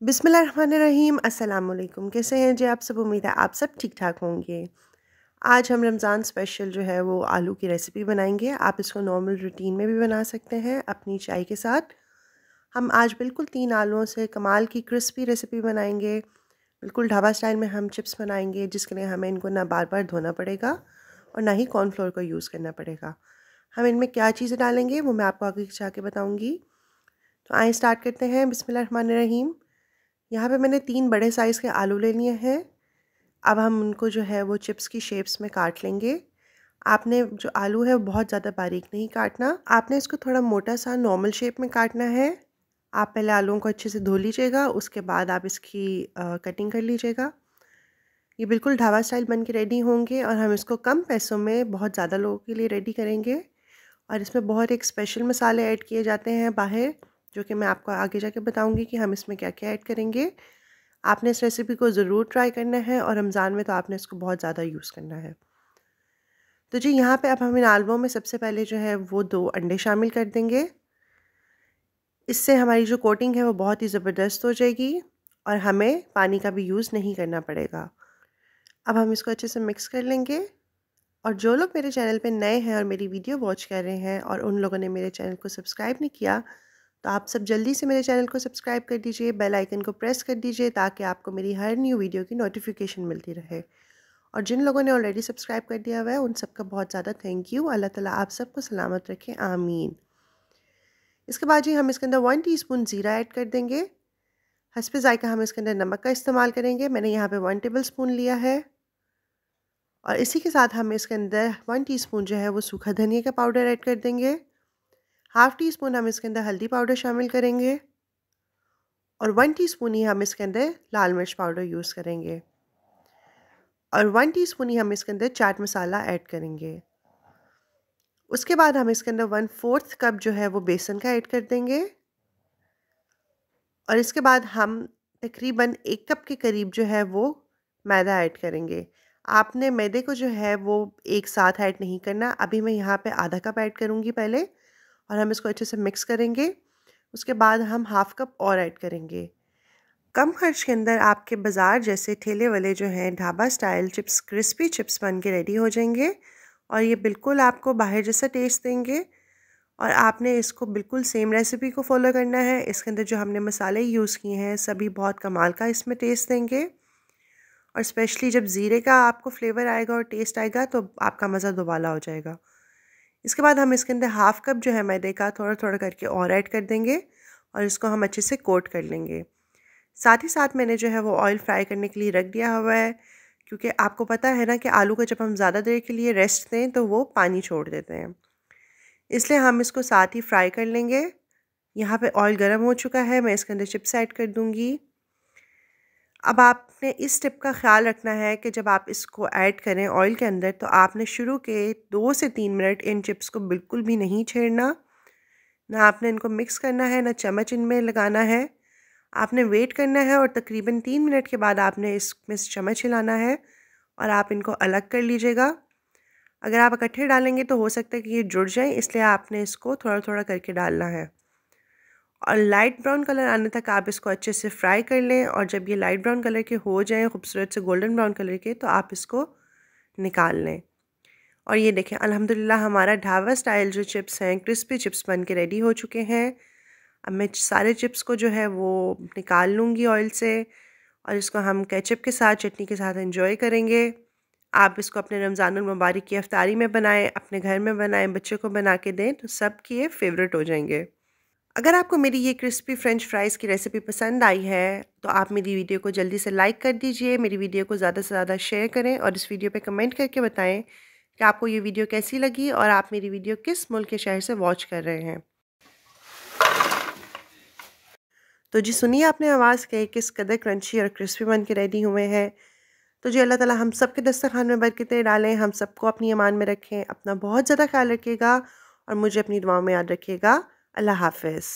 बिस्मिल्लाहिर्रहमानिर्रहीम। अस्सलाम वालेकुम। कैसे हैं जी आप सब? उम्मीद है आप सब ठीक ठाक होंगे। आज हम रमज़ान स्पेशल जो है वो आलू की रेसिपी बनाएंगे। आप इसको नॉर्मल रूटीन में भी बना सकते हैं अपनी चाय के साथ। हम आज बिल्कुल 3 आलूओं से कमाल की क्रिस्पी रेसिपी बनाएंगे। बिल्कुल ढाबा स्टाइल में हम चिप्स बनाएंगे, जिसके लिए हमें इनको ना बार बार धोना पड़ेगा और ना ही कॉर्नफ्लोर का यूज़ करना पड़ेगा। हम इनमें क्या चीज़ें डालेंगे वो मैं आपको आगे जाके बताऊँगी। तो आइए स्टार्ट करते हैं। बिस्मिल्लाहिर्रहमानिर्रहीम। यहाँ पे मैंने 3 बड़े साइज़ के आलू ले लिए हैं। अब हम उनको जो है वो चिप्स की शेप्स में काट लेंगे। आपने जो आलू है वो बहुत ज़्यादा बारीक नहीं काटना, आपने इसको थोड़ा मोटा सा नॉर्मल शेप में काटना है। आप पहले आलूओं को अच्छे से धो लीजिएगा, उसके बाद आप इसकी कटिंग कर लीजिएगा। ये बिल्कुल ढाबा स्टाइल बन के रेडी होंगे और हम इसको कम पैसों में बहुत ज़्यादा लोगों के लिए रेडी करेंगे। और इसमें बहुत एक स्पेशल मसाले ऐड किए जाते हैं बाहर, जो कि मैं आपको आगे जाके बताऊंगी कि हम इसमें क्या क्या ऐड करेंगे। आपने इस रेसिपी को ज़रूर ट्राई करना है और रमज़ान में तो आपने इसको बहुत ज़्यादा यूज़ करना है। तो जी यहाँ पे अब हम इन आलुओं में सबसे पहले जो है वो 2 अंडे शामिल कर देंगे। इससे हमारी जो कोटिंग है वो बहुत ही ज़बरदस्त हो जाएगी और हमें पानी का भी यूज़ नहीं करना पड़ेगा। अब हम इसको अच्छे से मिक्स कर लेंगे। और जो लोग मेरे चैनल पे नए हैं और मेरी वीडियो वॉच कर रहे हैं और उन लोगों ने मेरे चैनल को सब्सक्राइब नहीं किया, तो आप सब जल्दी से मेरे चैनल को सब्सक्राइब कर दीजिए, बेल आइकन को प्रेस कर दीजिए, ताकि आपको मेरी हर न्यू वीडियो की नोटिफिकेशन मिलती रहे। और जिन लोगों ने ऑलरेडी सब्सक्राइब कर दिया हुआ है उन सबका बहुत ज़्यादा थैंक यू। अल्लाह ताला आप सबको सलामत रखे, आमीन। इसके बाद जी हम इसके अंदर 1 टीस्पून ज़ीरा ऐड कर देंगे। हस्बे ज़ायका हम इसके अंदर नमक का इस्तेमाल करेंगे। मैंने यहाँ पे 1 टेबल स्पून लिया है। और इसी के साथ हम इसके अंदर 1 टीस्पून जो है वो सूखा धनिया का पाउडर ऐड कर देंगे। हाफ़ टी स्पून हम इसके अंदर हल्दी पाउडर शामिल करेंगे और 1 टीस्पून ही हम इसके अंदर लाल मिर्च पाउडर यूज़ करेंगे और 1 टीस्पून ही हम इसके अंदर चाट मसाला ऐड करेंगे। उसके बाद हम इसके अंदर 1/4 कप जो है वो बेसन का ऐड कर देंगे और इसके बाद हम तकरीबन 1 कप के करीब जो है वो मैदा ऐड करेंगे। आपने मैदे को जो है वो एक साथ ऐड नहीं करना। अभी मैं यहाँ पे आधा कप ऐड करूँगी पहले और हम इसको अच्छे से मिक्स करेंगे। उसके बाद हम हाफ़ कप और ऐड करेंगे। कम खर्च के अंदर आपके बाज़ार जैसे ठेले वाले जो हैं dhaba style chips, crispy chips बन के रेडी हो जाएंगे और ये बिल्कुल आपको बाहर जैसा टेस्ट देंगे। और आपने इसको बिल्कुल सेम रेसिपी को फॉलो करना है। इसके अंदर जो हमने मसाले यूज़ किए हैं सभी बहुत कमाल का इसमें टेस्ट देंगे और स्पेशली जब ज़ीरे का आपको फ्लेवर आएगा और टेस्ट आएगा तो आपका मज़ा दोबाला हो जाएगा। इसके बाद हम इसके अंदर हाफ़ कप जो है मैदे का थोड़ा थोड़ा करके और ऐड कर देंगे और इसको हम अच्छे से कोट कर लेंगे। साथ ही साथ मैंने जो है वो ऑयल फ्राई करने के लिए रख दिया हुआ है, क्योंकि आपको पता है ना कि आलू को जब हम ज़्यादा देर के लिए रेस्ट दें तो वो पानी छोड़ देते हैं, इसलिए हम इसको साथ ही फ्राई कर लेंगे। यहाँ पे ऑयल गर्म हो चुका है, मैं इसके अंदर चिप्स ऐड कर दूँगी। अब आपने इस टिप का ख़्याल रखना है कि जब आप इसको ऐड करें ऑयल के अंदर तो आपने शुरू के 2 से 3 मिनट इन चिप्स को बिल्कुल भी नहीं छेड़ना। ना आपने इनको मिक्स करना है, ना चम्मच इनमें लगाना है। आपने वेट करना है और तकरीबन 3 मिनट के बाद आपने इसमें से चम्मच हिलाना है और आप इनको अलग कर लीजिएगा। अगर आप इकट्ठे डालेंगे तो हो सकता है कि ये जुड़ जाएँ, इसलिए आपने इसको थोड़ा थोड़ा करके डालना है। और लाइट ब्राउन कलर आने तक आप इसको अच्छे से फ्राई कर लें और जब ये लाइट ब्राउन कलर के हो जाएं, खूबसूरत से गोल्डन ब्राउन कलर के, तो आप इसको निकाल लें। और ये देखें अल्हम्दुलिल्लाह हमारा ढाबा स्टाइल जो चिप्स हैं क्रिस्पी चिप्स बन के रेडी हो चुके हैं। अब मैं सारे चिप्स को जो है वो निकाल लूँगी ऑयल से और इसको हम केचप के साथ, चटनी के साथ एंजॉय करेंगे। आप इसको अपने रमज़ानुल मुबारक की इफ्तारी में बनाएं, अपने घर में बनाएं, बच्चों को बना के दें तो सबके ये फेवरेट हो जाएंगे। अगर आपको मेरी ये क्रिस्पी फ्रेंच फ्राइज़ की रेसिपी पसंद आई है तो आप मेरी वीडियो को जल्दी से लाइक कर दीजिए, मेरी वीडियो को ज़्यादा से ज़्यादा शेयर करें और इस वीडियो पे कमेंट करके बताएं कि आपको ये वीडियो कैसी लगी और आप मेरी वीडियो किस मुल्क के शहर से वॉच कर रहे हैं। तो जी सुनिए आपने आवाज़ के किस कदर क्रंची और क्रिस्पी बन के रेडी हुए हैं। तो जी अल्लाह ताला हम सब के दस्तरखान में बरकतें डालें, हम सबको अपनी अमान में रखें। अपना बहुत ज़्यादा ख्याल रखिएगा और मुझे अपनी दुआओं में याद रखिएगा। अल्लाह हाफ़िज़।